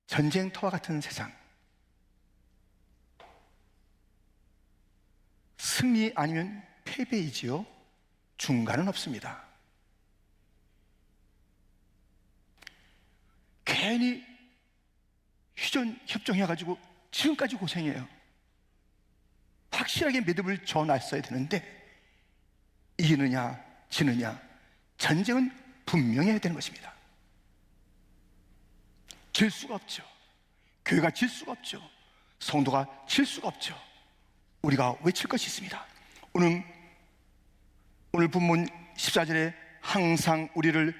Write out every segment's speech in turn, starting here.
전쟁터와 같은 세상, 승리 아니면 패배이지요. 중간은 없습니다. 괜히 휴전 협정해가지고 지금까지 고생해요. 확실하게 믿음을 줘놨어야 되는데 이기느냐 지느냐, 전쟁은 분명히 해야 되는 것입니다. 질 수가 없죠. 교회가 질 수가 없죠. 성도가 질 수가 없죠. 우리가 외칠 것이 있습니다. 오늘 본문 14절에 항상 우리를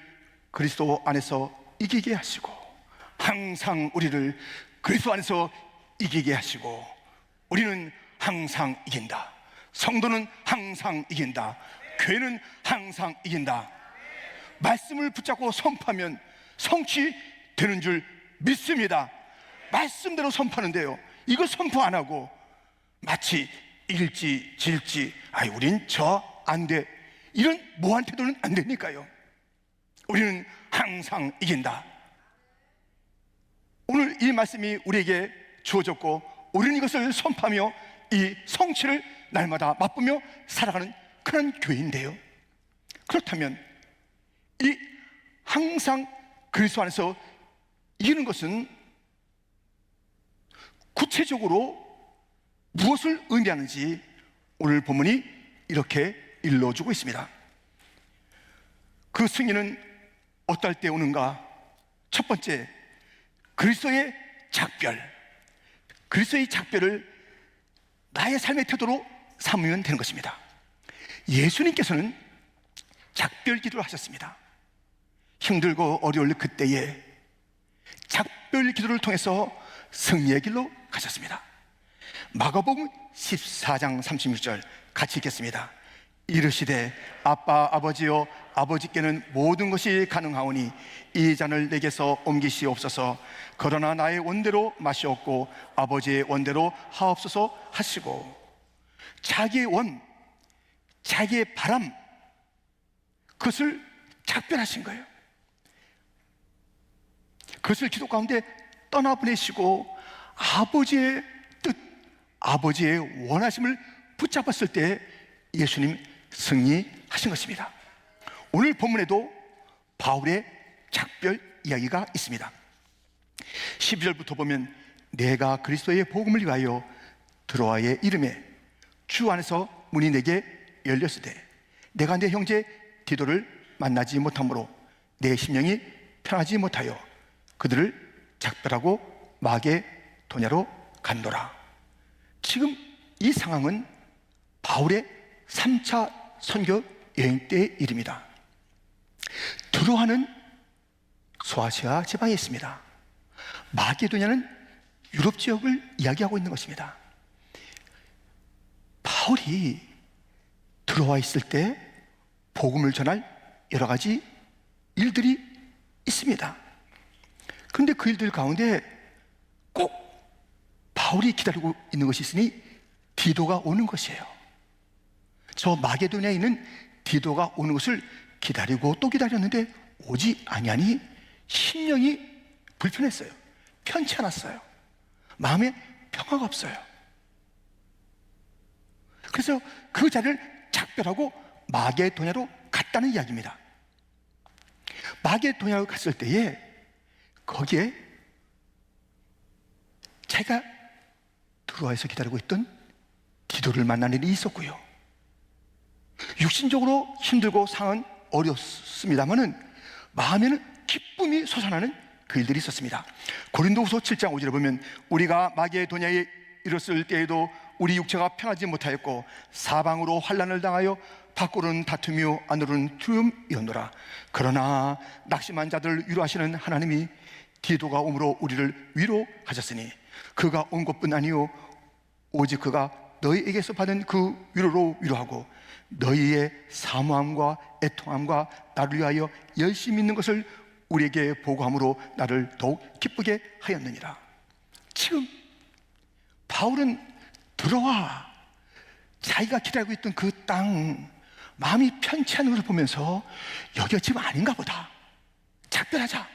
그리스도 안에서 이기게 하시고, 항상 우리를 그리스도 안에서 이기게 하시고, 우리는 항상 이긴다. 성도는 항상 이긴다. 교회는 항상 이긴다. 말씀을 붙잡고 선포하면 성취되는 줄 믿습니다. 말씀대로 선포하는데요, 이거 선포 안 하고 마치 이길지 질지, 우린 안 돼, 이런 모호한 태도는 안 되니까요. 우리는 항상 이긴다. 오늘 이 말씀이 우리에게 주어졌고, 우리는 이것을 선포하며 이 성취를 날마다 맛보며 살아가는 그런 교회인데요, 그렇다면 이 항상 그리스도 안에서 이기는 것은 구체적으로 무엇을 의미하는지 오늘 본문이 이렇게 일러주고 있습니다. 그 승리는 어떨 때 오는가? 첫 번째, 그리스도의 작별. 그리스도의 작별을 나의 삶의 태도로 삼으면 되는 것입니다. 예수님께서는 작별 기도를 하셨습니다. 힘들고 어려울 그때에 작별 기도를 통해서 승리의 길로 가셨습니다. 마가복음 14장 36절 같이 읽겠습니다. 이르시되 아빠 아버지여, 아버지께는 모든 것이 가능하오니 이 잔을 내게서 옮기시옵소서. 그러나 나의 원대로 마시옵고 아버지의 원대로 하옵소서 하시고, 자기의 원, 자기의 바람, 그것을 작별하신 거예요. 그것을 기도 가운데 떠나보내시고 아버지의 뜻, 아버지의 원하심을 붙잡았을 때 예수님 승리하신 것입니다. 오늘 본문에도 바울의 작별 이야기가 있습니다. 12절부터 보면, 내가 그리스도의 복음을 위하여 드로아의 이름에 주 안에서 문이 내게 열렸으되 내가 내 형제 디도를 만나지 못하므로 내 심령이 편하지 못하여 그들을 작별하고 마게도냐로 간도라. 지금 이 상황은 바울의 3차 선교 여행 때의 일입니다. 드로아는 소아시아 지방에 있습니다. 마게도냐는 유럽 지역을 이야기하고 있는 것입니다. 바울이 드로아 있을 때 복음을 전할 여러 가지 일들이 있습니다. 그런데 그 일들 가운데 꼭 바울이 기다리고 있는 것이 있으니 디도가 오는 것이에요. 저 마게도냐에 있는 디도가 오는 것을 기다리고 또 기다렸는데 오지 아니하니 심령이 불편했어요. 편치 않았어요. 마음에 평화가 없어요. 그래서 그 자리를 작별하고 마게도냐로 갔다는 이야기입니다. 마게도냐로 갔을 때에 거기에 자기가 드로아에서 기다리고 있던 디도를 만나는 일이 있었고요, 육신적으로 힘들고 상은 어렵습니다만은 마음에는 기쁨이 솟아나는 그 일들이 있었습니다. 고린도후서 7장 5절에 보면, 우리가 마게도냐에 이르렀을 때에도 우리 육체가 편하지 못하였고 사방으로 환난을 당하여 밖으로는 다투며 안으로는 두려움이었노라. 그러나 낙심한 자들을 위로하시는 하나님이 디도가 오므로 우리를 위로하셨으니 그가 온 것뿐 아니요 오직 그가 너희에게서 받은 그 위로로 위로하고 너희의 사모함과 애통함과 나를 위하여 열심히 있는 것을 우리에게 보고함으로 나를 더욱 기쁘게 하였느니라. 지금 바울은 들어와 자기가 기다리고 있던 그 땅, 마음이 편치 않은 것을 보면서 여기가 지금 아닌가 보다, 작별하자.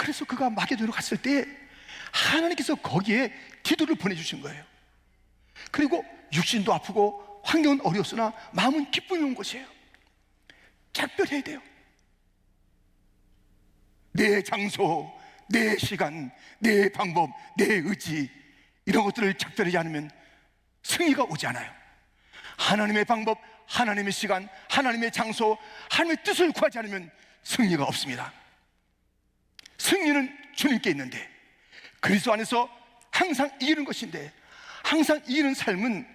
그래서 그가 마게도냐로 갔을 때 하나님께서 거기에 기도를 보내주신 거예요. 그리고 육신도 아프고 환경은 어려웠으나 마음은 기쁨이 온 것이에요. 작별해야 돼요. 내 장소, 내 시간, 내 방법, 내 의지, 이런 것들을 작별하지 않으면 승리가 오지 않아요. 하나님의 방법, 하나님의 시간, 하나님의 장소, 하나님의 뜻을 구하지 않으면 승리가 없습니다. 승리는 주님께 있는데, 그리스도 안에서 항상 이기는 것인데, 항상 이기는 삶은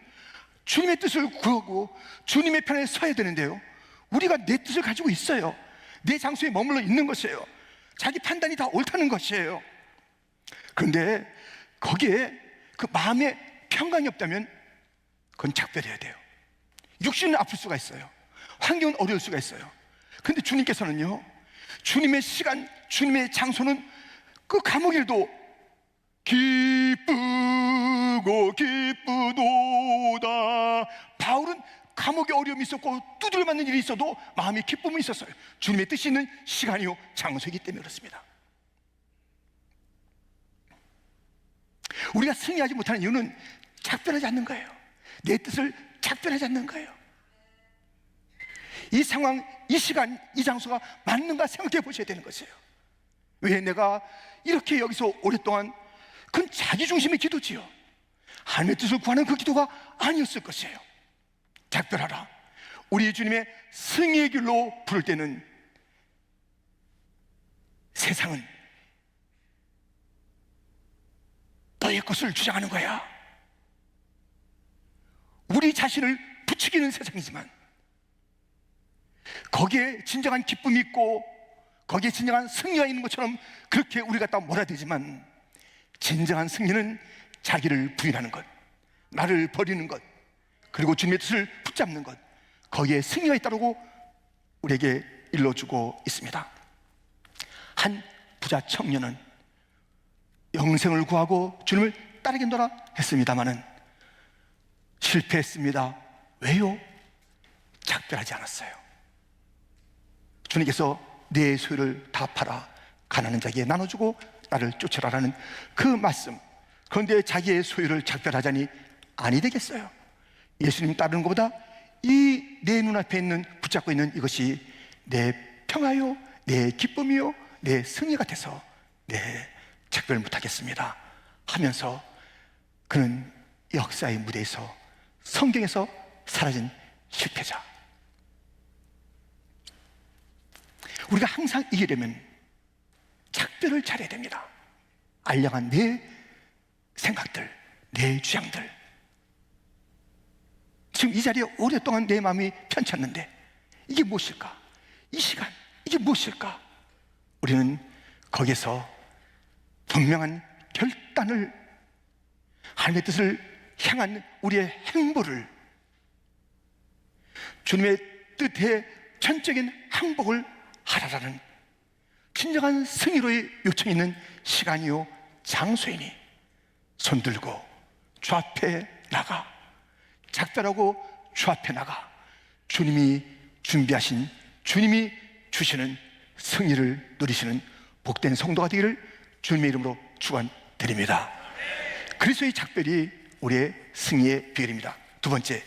주님의 뜻을 구하고 주님의 편에 서야 되는데요, 우리가 내 뜻을 가지고 있어요. 내 장소에 머물러 있는 것이에요. 자기 판단이 다 옳다는 것이에요. 그런데 거기에 그 마음에 평강이 없다면 그건 작별해야 돼요. 육신은 아플 수가 있어요. 환경은 어려울 수가 있어요. 그런데 주님께서는요, 주님의 시간, 주님의 장소는 그 감옥일도 기쁘고 기쁘도다. 바울은 감옥에 어려움이 있었고 두드려 맞는 일이 있어도 마음에 기쁨이 있었어요. 주님의 뜻이 있는 시간이요 장소이기 때문에 그렇습니다. 우리가 승리하지 못하는 이유는 작별하지 않는 거예요. 내 뜻을 작별하지 않는 거예요. 이 상황, 이 시간, 이 장소가 맞는가 생각해 보셔야 되는 것이에요. 왜 내가 이렇게 여기서 오랫동안, 그건 자기중심의 기도지요. 하나님의 뜻을 구하는 그 기도가 아니었을 것이에요. 작별하라. 우리 주님의 승리의 길로 부를 때는 세상은 너의 것을 주장하는 거야. 우리 자신을 부추기는 세상이지만 거기에 진정한 기쁨이 있고 거기에 진정한 승리가 있는 것처럼 그렇게 우리가 딱 몰아대지만, 진정한 승리는 자기를 부인하는 것, 나를 버리는 것, 그리고 주님의 뜻을 붙잡는 것, 거기에 승리가 있다고 우리에게 일러주고 있습니다. 한 부자 청년은 영생을 구하고 주님을 따르겠노라 했습니다마는 실패했습니다. 왜요? 작별하지 않았어요. 주님께서 내 소유를 다 팔아 가난한 자에게 나눠주고 나를 쫓으라라는 그 말씀, 그런데 자기의 소유를 작별하자니 아니 되겠어요. 예수님 따르는 것보다 이 내 눈앞에 있는, 붙잡고 있는 이것이 내 평화요, 내 기쁨이요, 내 승리 같아서 작별 못하겠습니다 하면서 그는 역사의 무대에서, 성경에서 사라진 실패자. 우리가 항상 이기려면 작별을 잘해야 됩니다. 알량한 내 생각들, 내 주장들, 지금 이 자리에 오랫동안 내 마음이 편찮는데 이게 무엇일까? 이 시간, 이게 무엇일까? 우리는 거기서 분명한 결단을, 하나님의 뜻을 향한 우리의 행보를, 주님의 뜻에 전적인 항복을 하라라는 진정한 승리로의 요청이 있는 시간이요 장소이니 손들고 주 앞에 나가, 작별하고 주 앞에 나가 주님이 준비하신, 주님이 주시는 승리를 누리시는 복된 성도가 되기를 주님의 이름으로 축원드립니다. 그리스도의 작별이 우리의 승리의 비결입니다. 두 번째,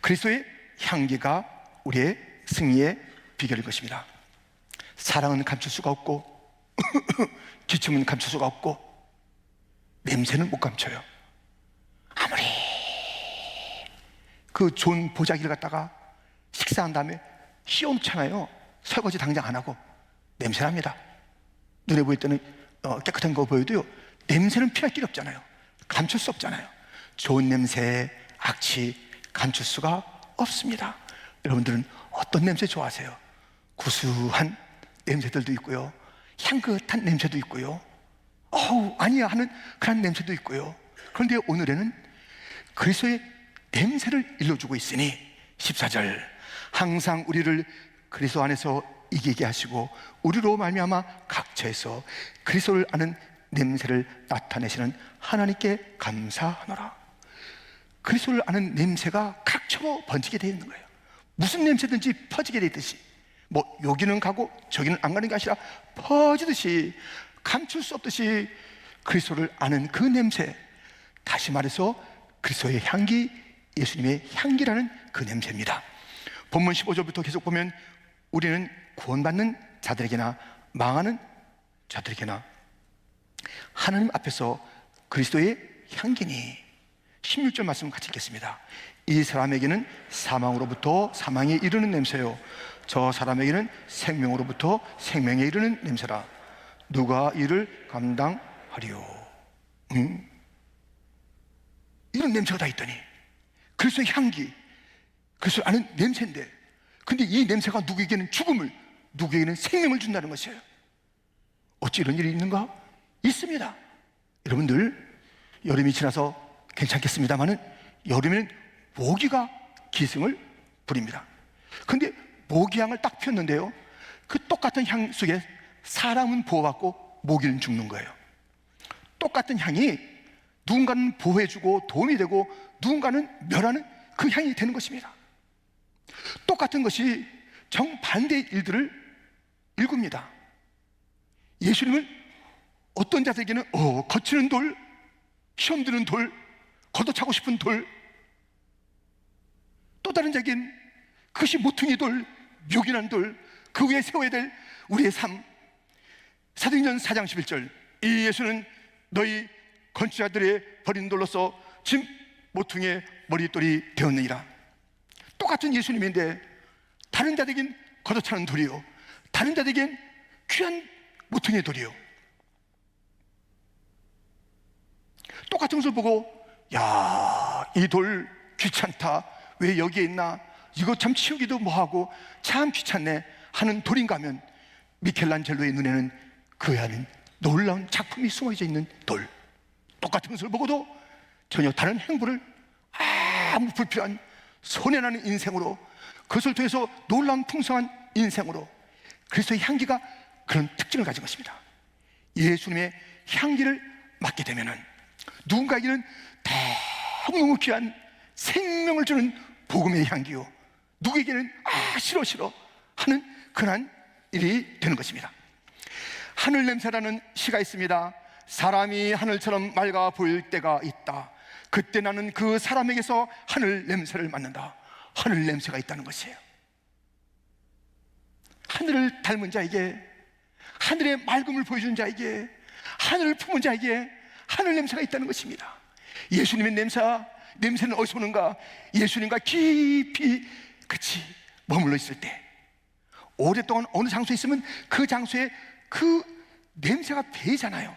그리스도의 향기가 우리의 승리의 비결인 것입니다. 사랑은 감출 수가 없고 기침은 감출 수가 없고 냄새는 못 감춰요. 아무리 그 좋은 보자기를 갖다가 식사한 다음에 씌엄잖아요. 설거지 당장 안 하고 냄새납니다. 눈에 보일 때는 깨끗한 거 보여도요, 냄새는 피할 길이 없잖아요. 감출 수 없잖아요. 좋은 냄새, 악취 감출 수가 없습니다. 여러분들은 어떤 냄새 좋아하세요? 구수한 냄새들도 있고요, 향긋한 냄새도 있고요, 아니야 하는 그런 냄새도 있고요. 그런데 오늘에는 그리스도의 냄새를 일러주고 있으니 14절, 항상 우리를 그리스도 안에서 이기게 하시고 우리로 말미암아 각처에서 그리스도를 아는 냄새를 나타내시는 하나님께 감사하노라. 그리스도를 아는 냄새가 각처로 번지게 되어 있는 거예요. 무슨 냄새든지 퍼지게 되듯이, 여기는 가고 저기는 안 가는 게 아니라 퍼지듯이 감출 수 없듯이 그리스도를 아는 그 냄새, 다시 말해서 그리스도의 향기, 예수님의 향기라는 그 냄새입니다. 본문 15절부터 계속 보면 우리는 구원받는 자들에게나 망하는 자들에게나 하나님 앞에서 그리스도의 향기니. 16절 말씀 같이 읽겠습니다. 이 사람에게는 사망으로부터 사망에 이르는 냄새요, 저 사람에게는 생명으로부터 생명에 이르는 냄새라. 누가 이를 감당하리요? 이런 냄새가 다 있더니 그리스도의 향기, 그리스도를 아는 냄새인데, 근데 이 냄새가 누구에게는 죽음을, 누구에게는 생명을 준다는 것이에요. 어찌 이런 일이 있는가? 있습니다. 여러분들, 여름이 지나서 괜찮겠습니다만은 여름에는 모기가 기승을 부립니다. 근데 모기향을 딱 폈는데요, 그 똑같은 향 속에 사람은 보호받고 모기는 죽는 거예요. 똑같은 향이 누군가는 보호해주고 도움이 되고 누군가는 멸하는 그 향이 되는 것입니다. 똑같은 것이 정반대의 일들을 일굽니다. 예수님은 어떤 자들에게는 거치는 돌, 시험 드는 돌, 걷어차고 싶은 돌, 또 다른 자에겐 그것이 모퉁이 돌, 묘긴한 돌, 그 위에 세워야 될 우리의 삶. 사도행전 4장 11절, 이 예수는 너희 건축자들의 버린 돌로서 집 모퉁이의 머릿돌이 되었느니라. 똑같은 예수님인데 다른 자들에겐 걷어차는 돌이요, 다른 자들에겐 귀한 모퉁이의 돌이요. 똑같은 것을 보고 야, 이 돌 귀찮다, 왜 여기에 있나, 이거 참 치우기도 뭐하고 참 귀찮네 하는 돌인가 하면 미켈란젤로의 눈에는 그 안에 놀라운 작품이 숨어져 있는 돌. 똑같은 것을 보고도 전혀 다른 행보를 아무 불필요한 손해나는 인생으로, 그것을 통해서 놀라운 풍성한 인생으로 그리스도의 향기가 그런 특징을 가진 것입니다. 예수님의 향기를 맡게 되면은 누군가에게는 너무너무 귀한 생명을 주는 복음의 향기요, 누구에게는 싫어 하는 그런 일이 되는 것입니다. 하늘 냄새라는 시가 있습니다. 사람이 하늘처럼 맑아 보일 때가 있다. 그때 나는 그 사람에게서 하늘 냄새를 맡는다. 하늘 냄새가 있다는 것이에요. 하늘을 닮은 자에게, 하늘의 맑음을 보여준 자에게, 하늘을 품은 자에게 하늘 냄새가 있다는 것입니다. 예수님의 냄새는 어디서 오는가? 예수님과 깊이 같이 머물러 있을 때, 오랫동안 어느 장소에 있으면 그 장소에 그 냄새가 배잖아요.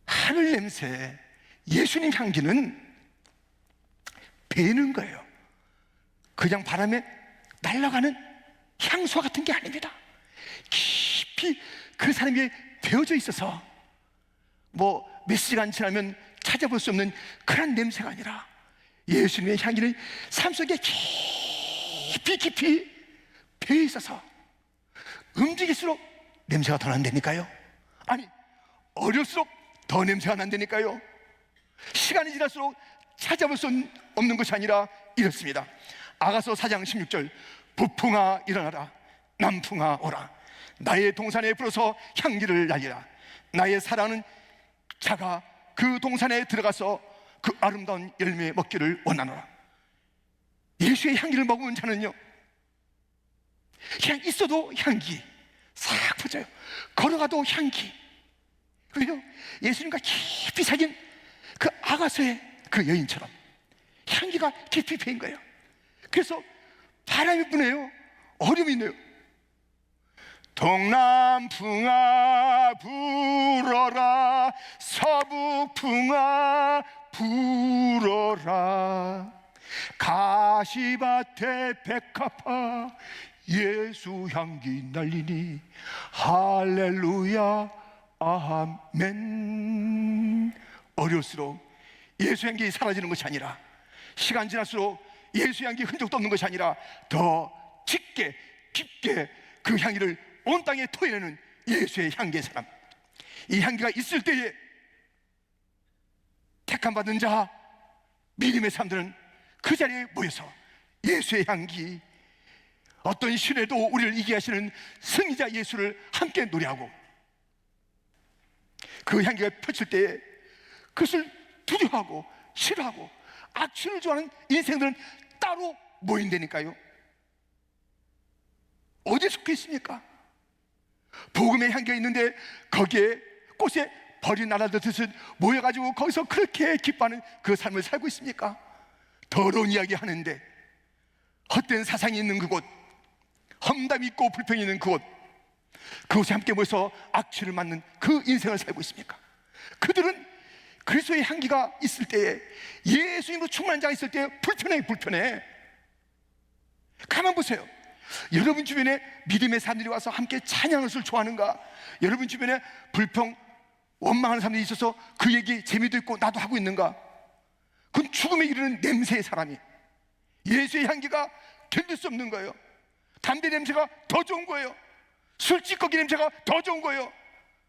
하늘 냄새, 예수님 향기는 배는 거예요. 그냥 바람에 날아가는 향수와 같은 게 아닙니다. 깊이 그 사람이 배어져 있어서 뭐 몇 시간 지나면 찾아볼 수 없는 그런 냄새가 아니라, 예수님의 향기는 삶속에 깊이 배어 있어서 움직일수록 냄새가 더 난다니까요. 아니, 어릴수록 더 냄새가 난다니까요. 시간이 지날수록 찾아볼 수 없는 것이 아니라 이렇습니다. 아가서 4장 16절, 북풍아 일어나라, 남풍아 오라, 나의 동산에 불어서 향기를 날리라. 나의 사랑하는 자가 그 동산에 들어가서 그 아름다운 열매 먹기를 원하노라. 예수의 향기를 먹으면 자는요, 그냥 있어도 향기 싹 퍼져요. 걸어가도 향기. 왜요? 예수님과 깊이 사귄 그 아가서의 그 여인처럼 향기가 깊이 배인 거예요. 그래서 바람이 부네요, 어려움이 있네요. 동남풍아 불어라, 서북풍아 불어라, 가시밭에 백합화 예수 향기 날리니 할렐루야 아멘. 어려울수록 예수 향기 사라지는 것이 아니라, 시간 지날수록 예수 향기 흔적도 없는 것이 아니라 더 짙게 깊게 그 향기를 온 땅에 토해내는 예수의 향기의 사람. 이 향기가 있을 때에 택함 받은 자, 믿음의 사람들은 그 자리에 모여서 예수의 향기, 어떤 시련에도 우리를 이기게 하시는 승리자 예수를 함께 노래하고, 그 향기가 펼칠 때에 그것을 두려워하고 싫어하고 악취를 좋아하는 인생들은 따로 모인다니까요. 어디에 속해 있습니까? 복음의 향기가 있는데 거기에 꽃에 벌이 날아들듯이 모여가지고 거기서 그렇게 기뻐하는 그 삶을 살고 있습니까? 더러운 이야기 하는데, 헛된 사상이 있는 그곳, 험담이 있고 불평이 있는 그곳, 그곳에 함께 모여서 악취를 맡는 그 인생을 살고 있습니까? 그들은 그리스도의 향기가 있을 때에, 예수님으로 충만한 자가 있을 때에 불편해. 가만 보세요. 여러분 주변에 믿음의 사람들이 와서 함께 찬양을 좋아하는가? 여러분 주변에 불평, 원망하는 사람들이 있어서 그 얘기 재미도 있고 나도 하고 있는가? 그건 죽음에 이르는 냄새의 사람이, 예수의 향기가 견딜 수 없는 거예요. 담배 냄새가 더 좋은 거예요. 술 찌꺼기 냄새가 더 좋은 거예요.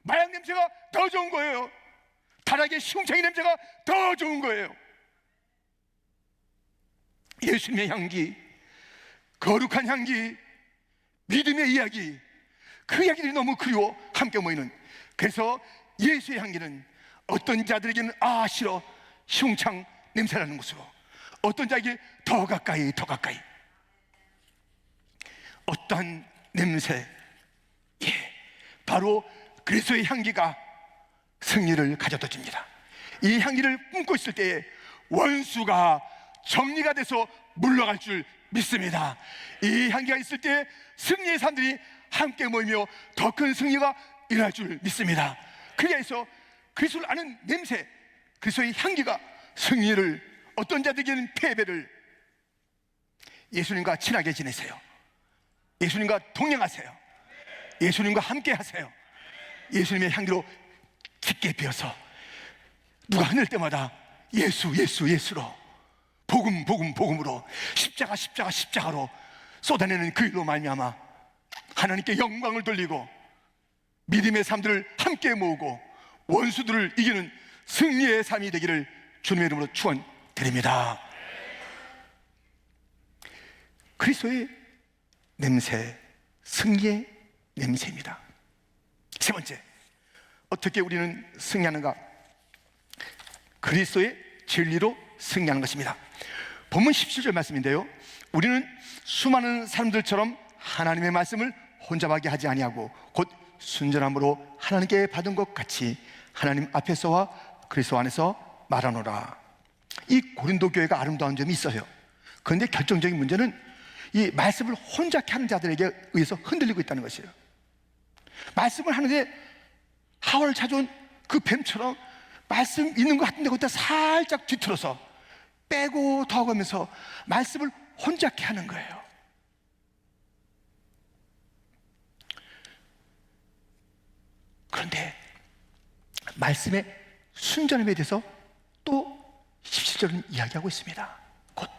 마약 냄새가 더 좋은 거예요. 타락의 시궁창이 냄새가 더 좋은 거예요. 예수님의 향기, 거룩한 향기, 믿음의 이야기, 그 이야기들이 너무 그리워 함께 모이는, 그래서 예수의 향기는 어떤 자들에게는 싫어, 시궁창 냄새나는 곳으로, 어떤 자에게 더 가까이 어떤 냄새, 바로 그리스도의 향기가 승리를 가져다 줍니다. 이 향기를 뿜고 있을 때에 원수가 정리가 돼서 물러갈 줄 믿습니다. 이 향기가 있을 때 승리의 사람들이 함께 모이며 더 큰 승리가 일어날 줄 믿습니다. 그래서 그리스도를 아는 냄새, 그리스도의 향기가 승리를, 어떤 자들에게는 패배를. 예수님과 친하게 지내세요. 예수님과 동행하세요. 예수님과 함께 하세요. 예수님의 향기로 깊게 피어서 누가 하늘 때마다 예수로, 복음으로, 십자가로 쏟아내는 그 일로 말미암아 하나님께 영광을 돌리고 믿음의 삶들을 함께 모으고 원수들을 이기는 승리의 삶이 되기를 주님의 이름으로 축원드립니다. 그리스도의 냄새, 승리의 냄새입니다. 세 번째, 어떻게 우리는 승리하는가? 그리스도의 진리로 승리하는 것입니다. 본문 17절 말씀인데요, 우리는 수많은 사람들처럼 하나님의 말씀을 혼잡하게 하지 아니하고 곧 순전함으로 하나님께 받은 것 같이 하나님 앞에서와 그리스도 안에서 말하노라. 이 고린도 교회가 아름다운 점이 있어요. 그런데 결정적인 문제는 이 말씀을 혼잡케 하는 자들에게 의해서 흔들리고 있다는 것이에요. 말씀을 하는데 하와를 찾아온 그 뱀처럼 말씀 있는 것 같은데 거기다 살짝 뒤틀어서 빼고 더하면서 말씀을 혼잡케 하는 거예요. 그런데 말씀의 순전함에 대해서 또 17절은 이야기하고 있습니다. 곧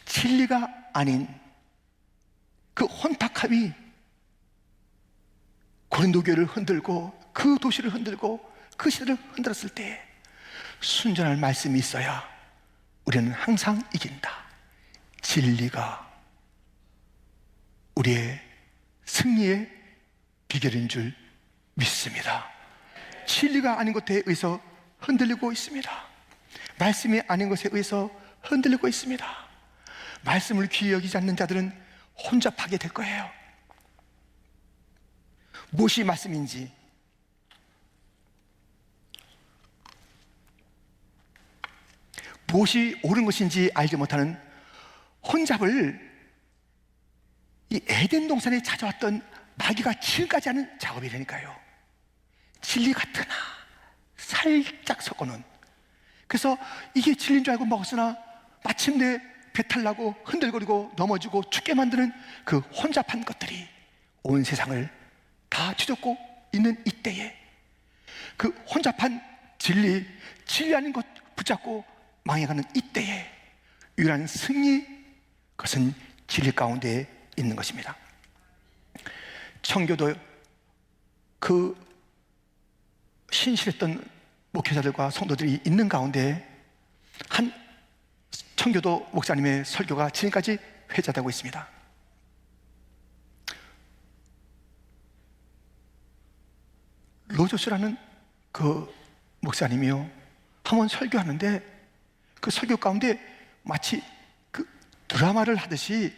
진리가 아닌 그 혼탁함이 고린도 교회를 흔들고 그 도시를 흔들고 그 시대를 흔들었을 때 순전한 말씀이 있어야 우리는 항상 이긴다. 진리가 우리의 승리의 비결인 줄 믿습니다. 진리가 아닌 것에 의해서 흔들리고 있습니다. 말씀이 아닌 것에 의해서 흔들리고 있습니다. 말씀을 귀히 여기지 않는 자들은 혼잡하게 될 거예요. 무엇이 말씀인지, 무엇이 옳은 것인지 알지 못하는 혼잡을 이 에덴 동산에 찾아왔던 마귀가 지금까지 하는 작업이라니까요. 진리 같으나 살짝 섞어놓은, 그래서 이게 진리인 줄 알고 먹었으나 마침내 배탈 나고 흔들거리고 넘어지고 죽게 만드는 그 혼잡한 것들이 온 세상을 다 뒤덮고 있는 이때에 그 혼잡한 진리 아닌 것 붙잡고 망해가는 이때에 유일한 승리, 그것은 진리 가운데 있는 것입니다. 청교도 그 신실했던 목회자들과 성도들이 있는 가운데 한 청교도 목사님의 설교가 지금까지 회자되고 있습니다. 로저스라는 그 목사님이요, 한번 설교하는데 그 설교 가운데 마치 그 드라마를 하듯이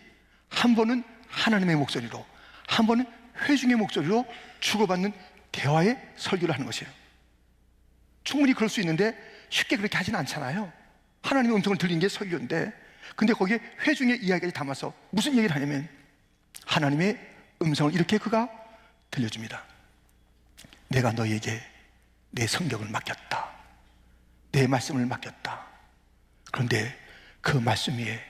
한 번은 하나님의 목소리로, 한 번은 회중의 목소리로 주고받는 대화의 설교를 하는 것이에요. 충분히 그럴 수 있는데 쉽게 그렇게 하지는 않잖아요. 하나님의 음성을 들리는 게 설교인데, 근데 거기에 회중의 이야기까지 담아서 무슨 얘기를 하냐면 하나님의 음성을 이렇게 그가 들려줍니다. 내가 너에게 내 성경을 맡겼다. 내 말씀을 맡겼다. 그런데 그 말씀 위에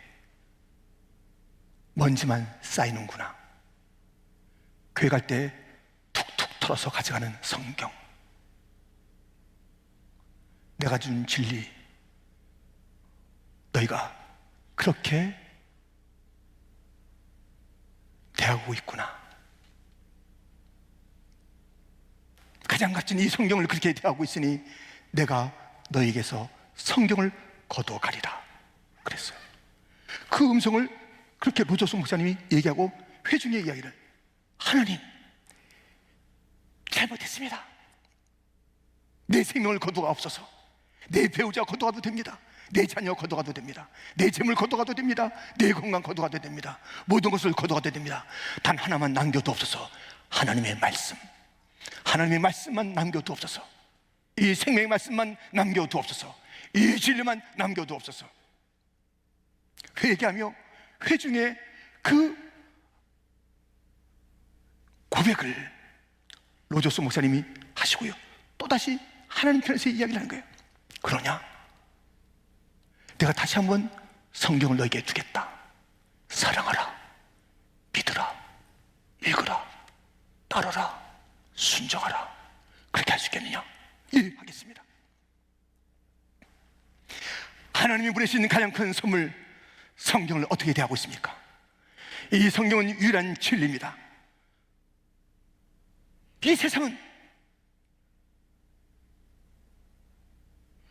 먼지만 쌓이는구나. 교회 갈 때 툭툭 털어서 가져가는 성경, 내가 준 진리, 너희가 그렇게 대하고 있구나. 가장 값진 이 성경을 그렇게 대하고 있으니 내가 너에게서 성경을 거두어가리라 그랬어요. 그 음성을 그렇게 로저스 목사님이 얘기하고 회중의 이야기를, 하나님 잘못했습니다. 내 생명을 거두어가옵소서. 내 배우자 거두어가도 됩니다. 내 자녀 거두어가도 됩니다. 내 재물 거두어가도 됩니다. 내 건강 거두어가도 됩니다. 모든 것을 거두어가도 됩니다. 단 하나만 남겨두옵소서. 하나님의 말씀, 하나님의 말씀만 남겨두옵소서. 이 생명의 말씀만 남겨두옵소서. 이 진리만 남겨두옵소서. 회개하며 회중의 그 고백을 로저스 목사님이 하시고요, 또다시 하나님 편에서 이야기를 하는 거예요. 그러냐? 내가 다시 한번 성경을 너에게 주겠다. 사랑하라, 믿으라, 읽으라, 따르라, 순종하라. 그렇게 할 수 있겠느냐? 예, 하겠습니다. 하나님이 보내신 가장 큰 선물, 성경을 어떻게 대하고 있습니까? 이 성경은 유일한 진리입니다. 이 세상은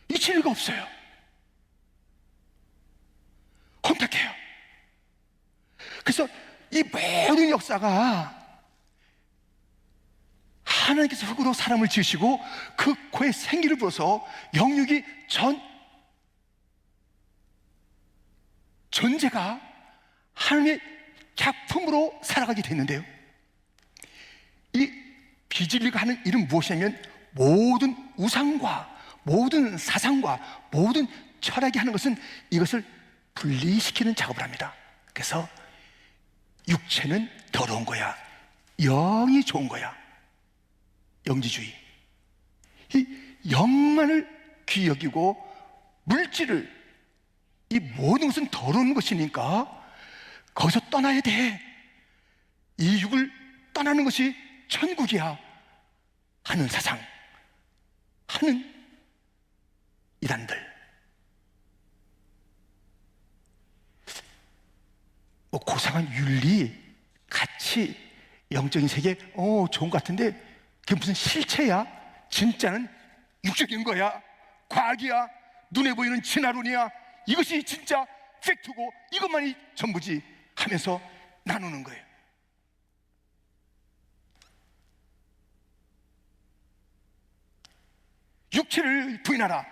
이 진리가 없어요. 혼탁해요. 그래서 이 모든 역사가 하나님께서 흙으로 사람을 지으시고 그 코에 생기를 불어서 영육이 존재가 하나님의 작품으로 살아가게 됐는데요, 이 비진리가 하는 일은 무엇이냐면 모든 우상과 모든 사상과 모든 철학이 하는 것은 이것을 분리시키는 작업을 합니다. 그래서 육체는 더러운 거야, 영이 좋은 거야, 영지주의. 이 영만을 귀히 여기고 물질을, 이 모든 것은 더러운 것이니까 거기서 떠나야 돼. 이 육을 떠나는 것이 천국이야 하는 사상, 하는 이단들. 뭐 고상한 윤리, 가치, 영적인 세계, 좋은 것 같은데 그게 무슨 실체야? 진짜는 육적인 거야, 과학이야, 눈에 보이는 진화론이야, 이것이 진짜 팩트고 이것만이 전부지 하면서 나누는 거예요. 육체를 부인하라,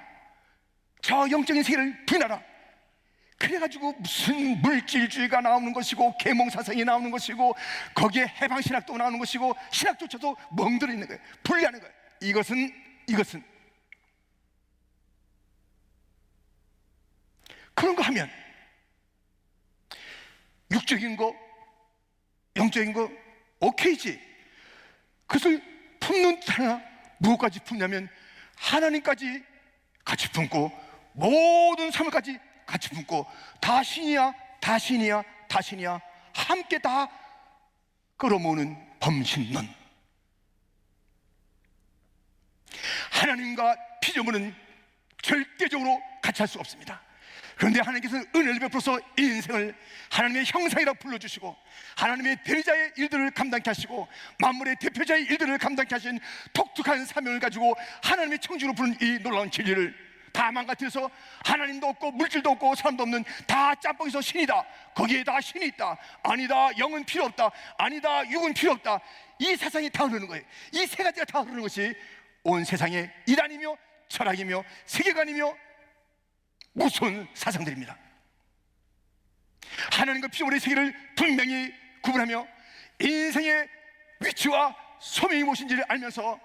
저 영적인 세계를 부인하라. 그래가지고 무슨 물질주의가 나오는 것이고 계몽사상이 나오는 것이고 거기에 해방신학도 나오는 것이고 신학조차도 멍들어 있는 거예요. 분리하는 거예요. 이것은 그런 거 하면 육적인 거, 영적인 거 오케이지. 그것을 품는 하나, 무엇까지 품냐면 하나님까지 같이 품고 모든 삶을까지 같이 품고 다 신이야, 다 신이야, 다 신이야, 함께 다 끌어모으는 범신론. 하나님과 피조물은 절대적으로 같이 할 수 없습니다. 그런데 하나님께서는 은혜를 베풀어서 인생을 하나님의 형상이라 불러주시고 하나님의 대리자의 일들을 감당케 하시고 만물의 대표자의 일들을 감당케 하신 독특한 사명을 가지고 하나님의 청중으로 부른 이 놀라운 진리를 다 망가뜨려서 하나님도 없고 물질도 없고 사람도 없는 다 짬뽕에서 신이다. 거기에 다 신이 있다. 아니다, 영은 필요 없다. 아니다, 육은 필요 없다. 이 세상이 다 흐르는 거예요. 이 세 가지가 다 흐르는 것이 온 세상의 이단이며 철학이며 세계관이며 무서운 사상들입니다. 하나님과 피조물의 세계를 분명히 구분하며 인생의 위치와 소명이 무엇인지를 알면서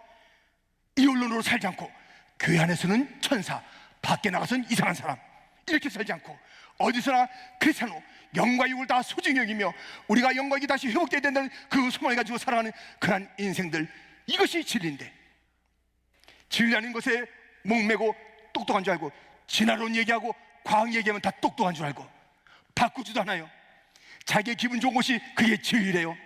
이 언론으로 살지 않고 교회 안에서는 천사, 밖에 나가서는 이상한 사람, 이렇게 살지 않고 어디서나 크리스찬으로 영과 육을 다 소중히 여기며 우리가 영과 육이 다시 회복되어야 된다는 그 소망을 가지고 살아가는 그런 인생들, 이것이 진리인데, 진리라는 것에 목매고 똑똑한 줄 알고 진화론 얘기하고 과학 얘기하면 다 똑똑한 줄 알고 바꾸지도 않아요. 자기의 기분 좋은 것이 그게 진리래요.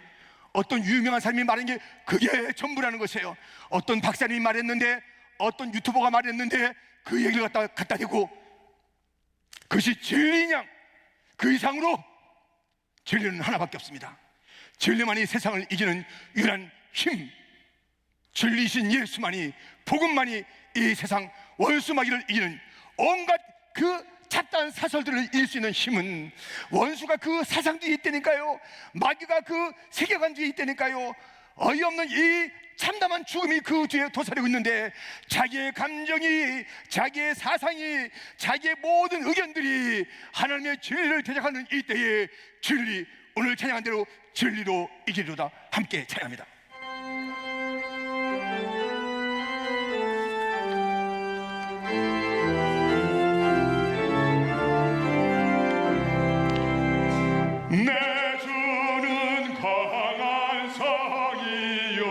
어떤 유명한 사람이 말한 게 그게 전부라는 것이에요. 어떤 박사님이 말했는데, 어떤 유튜버가 말했는데 그 얘기를 갖다 대고 그것이 진리냐? 그 이상으로 진리는 하나밖에 없습니다. 진리만이 세상을 이기는 유일한 힘, 진리신 예수만이, 복음만이 이 세상 원수마귀를 이기는, 온갖 그 잡다한 사설들을 이길 수 있는 힘은 원수가 그 사상 뒤에 있다니까요. 마귀가 그 세계관 뒤에 있다니까요. 어이없는 이 참담한 죽음이 그 뒤에 도사리고 있는데, 자기의 감정이, 자기의 사상이, 자기의 모든 의견들이 하나님의 진리를 대적하는 이때에 진리, 오늘 찬양한 대로 진리로 이기리로다. 함께 찬양합니다. 내 주는 강한 성이요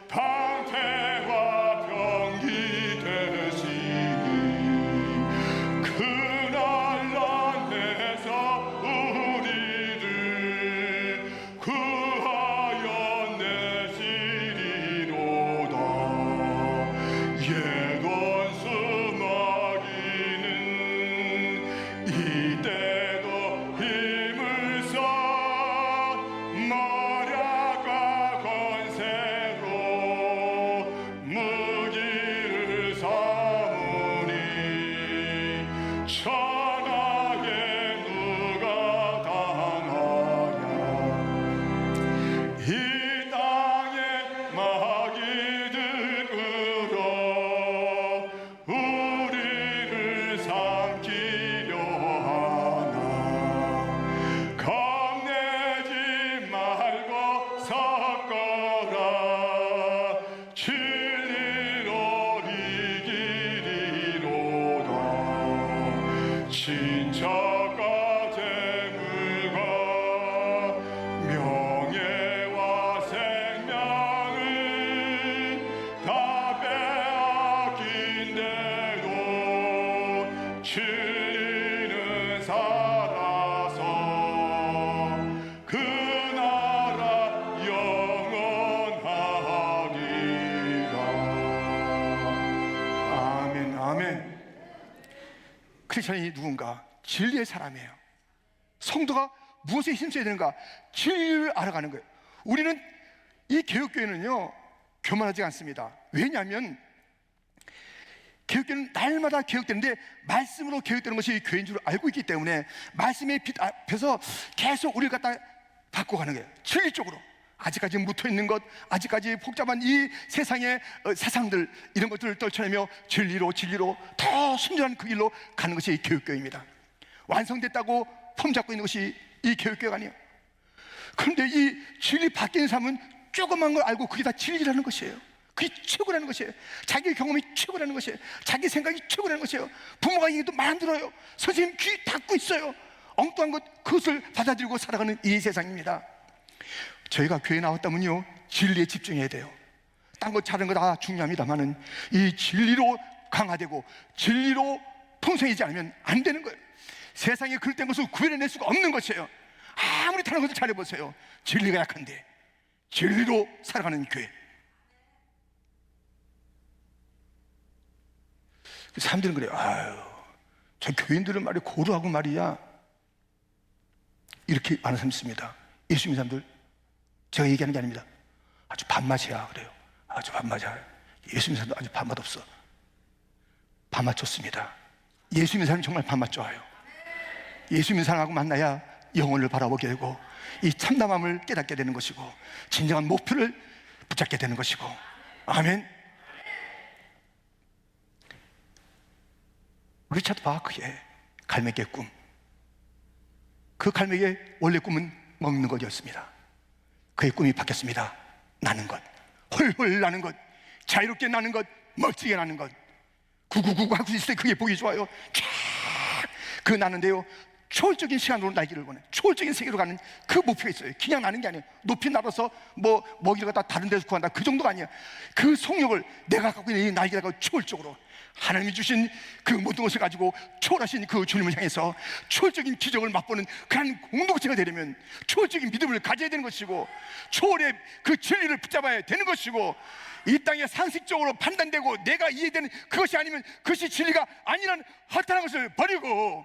방패와 병기 되시니 그날 난에서 우리를 구하여 내시리로다. 옛 원수 마귀는 이때도 힘을 써 머리가 건세로 무기를 삼으니 천하에 누가 당하랴. 이 땅의 마귀들으로 우리를 삼키려 하나. 겁내지 말고 섞어라. 진리로 이기리로다. 친척과 재물과 명예와 생명을 다 빼앗긴대도 진리는 살아서 그 나라 영원하리라. 아멘, 아멘. 크리스천이 누군가? 진리의 사람이에요. 성도가 무엇에 힘써야 되는가? 진리를 알아가는 거예요. 우리는 이 개혁교회는요 교만하지 않습니다. 왜냐하면 개혁교회는 날마다 개혁되는데 말씀으로 개혁되는 것이 교회인 줄 알고 있기 때문에 말씀의 빛 앞에서 계속 우리를 갖다 바꿔가는 거예요. 진리 쪽으로. 아직까지 묻어있는 것, 아직까지 복잡한 이 세상의 사상들, 이런 것들을 떨쳐내며 진리로 더 순전한 그 길로 가는 것이 이 개혁교회입니다. 완성됐다고 폼 잡고 있는 것이 이 개혁교회가 아니에요. 그런데 이 진리 바뀌는 사람은 조그만 걸 알고 그게 다 진리라는 것이에요. 그게 최고라는 것이에요. 자기 경험이 최고라는 것이에요. 자기 생각이 최고라는 것이에요. 부모가 얘기도 말 안 들어요. 선생님 귀 닫고 있어요. 엉뚱한 것, 그것을 받아들이고 살아가는 이 세상입니다. 저희가 교회에 나왔다면요 진리에 집중해야 돼요. 딴 거 다른 거 다 중요합니다만은 이 진리로 강화되고 진리로 풍성해지지 않으면 안 되는 거예요. 세상에 그릇된 것을 구별해낼 수가 없는 것이에요. 아무리 다른 것을 잘해보세요. 진리가 약한데 진리로 살아가는 교회. 사람들은 그래요. 아유, 저 교인들은 말이야 고루하고 말이야, 이렇게 많은 사람 있습니다. 예수 믿는 사람들, 제가 얘기하는 게 아닙니다. 아주 밥맛이야 그래요. 아주 밥맛이야. 예수 믿는 사람도 아주 밥맛 없어. 밥맛 좋습니다. 예수 믿는 사람이 정말 밥맛 좋아요. 예수 믿는 사람하고 만나야 영혼을 바라보게 되고 이 참담함을 깨닫게 되는 것이고 진정한 목표를 붙잡게 되는 것이고. 아멘. 리차드 바크의 갈매기의 꿈, 그 갈매기의 원래 꿈은 먹는 것이었습니다. 그의 꿈이 바뀌었습니다. 나는 것, 헐헐 나는 것, 자유롭게 나는 것, 멋지게 나는 것. 구구구구 하고 있을 때 그게 보기 좋아요. 그 나는데요, 초월적인 시간으로 날기를 원해. 초월적인 세계로 가는 그 목표가 있어요. 그냥 나는 게 아니에요. 높이 날아서 뭐 먹이를 갖다 다른 데서 구한다, 그 정도가 아니에요. 그 속력을 내가 갖고 있는 이 날개를 가지고 초월적으로 하나님이 주신 그 모든 것을 가지고 초월하신 그 주님을 향해서 초월적인 기적을 맛보는 그런 공동체가 되려면 초월적인 믿음을 가져야 되는 것이고, 초월의 그 진리를 붙잡아야 되는 것이고, 이 땅에 상식적으로 판단되고 내가 이해되는 그것이 아니면 그것이 진리가 아니라는 허탄한 것을 버리고,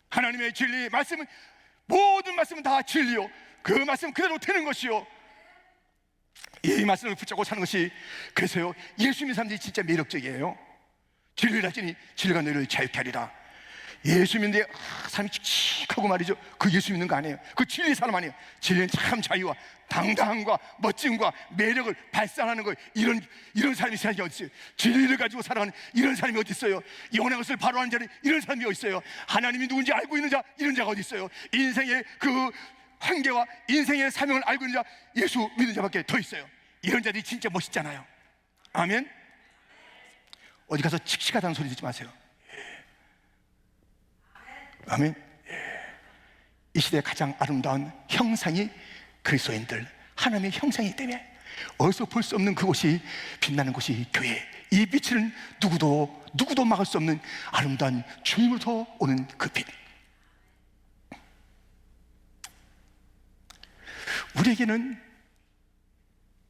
하나님의 진리 말씀은, 모든 말씀은 다 진리요, 그 말씀 그대로 되는 것이요, 이 말씀을 붙잡고 사는 것이, 그래서요 예수 믿는 사람들이 진짜 매력적이에요. 진리를 알지니 진리가 너희를 자유케 하리라. 예수 믿는데 사람이 칙칙하고 말이죠, 그 예수 믿는 거 아니에요. 그 진리 사람 아니에요. 진리는 참 자유와 당당함과 멋짐과 매력을 발산하는 거예요. 이런 사람이 세상에 어디 있어요? 진리를 가지고 살아가는 이런 사람이 어디 있어요? 영원한 것을 바로하는 자는 이런 사람이 어디 있어요? 하나님이 누군지 알고 있는 자, 이런 자가 어디 있어요? 인생의 그 한계와 인생의 사명을 알고 있는 자, 예수 믿는 자밖에 더 있어요. 이런 자들이 진짜 멋있잖아요. 아멘. 어디 가서 칙칙하다는 소리 듣지 마세요. 아멘. 이 시대의 가장 아름다운 형상이 그리스도인들, 하나님의 형상이기 때문에 어디서 볼 수 없는 그곳이 빛나는 곳이 교회. 이 빛은 누구도 막을 수 없는 아름다운 주님으로부터 오는 그 빛. 우리에게는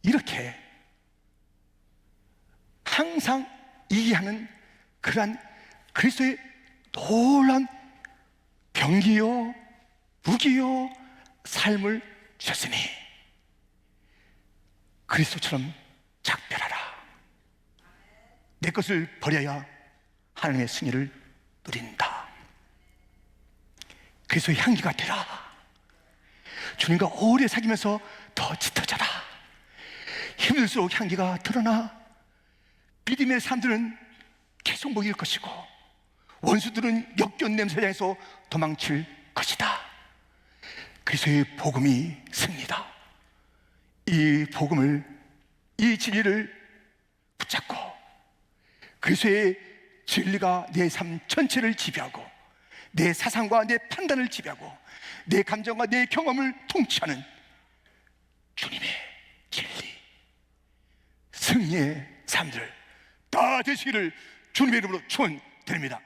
이렇게 항상 이해하는 그러한 그리스도의 놀라운 병기요 무기요 삶을 주셨으니 그리스도처럼 작별하라. 내 것을 버려야 하나님의 승리를 누린다. 그리스도의 향기가 되라. 주님과 오래 사귀면서 더 짙어져라. 힘들수록 향기가 드러나 믿음의 사람들은 계속 먹일 것이고 원수들은 역겨운 냄새에서 도망칠 것이다. 그리스도의 복음이 승리다. 이 복음을, 이 진리를 붙잡고 그리스도의 진리가 내 삶 전체를 지배하고 내 사상과 내 판단을 지배하고 내 감정과 내 경험을 통치하는 주님의 진리, 승리의 삶들 다 되시기를 주님의 이름으로 축원드립니다.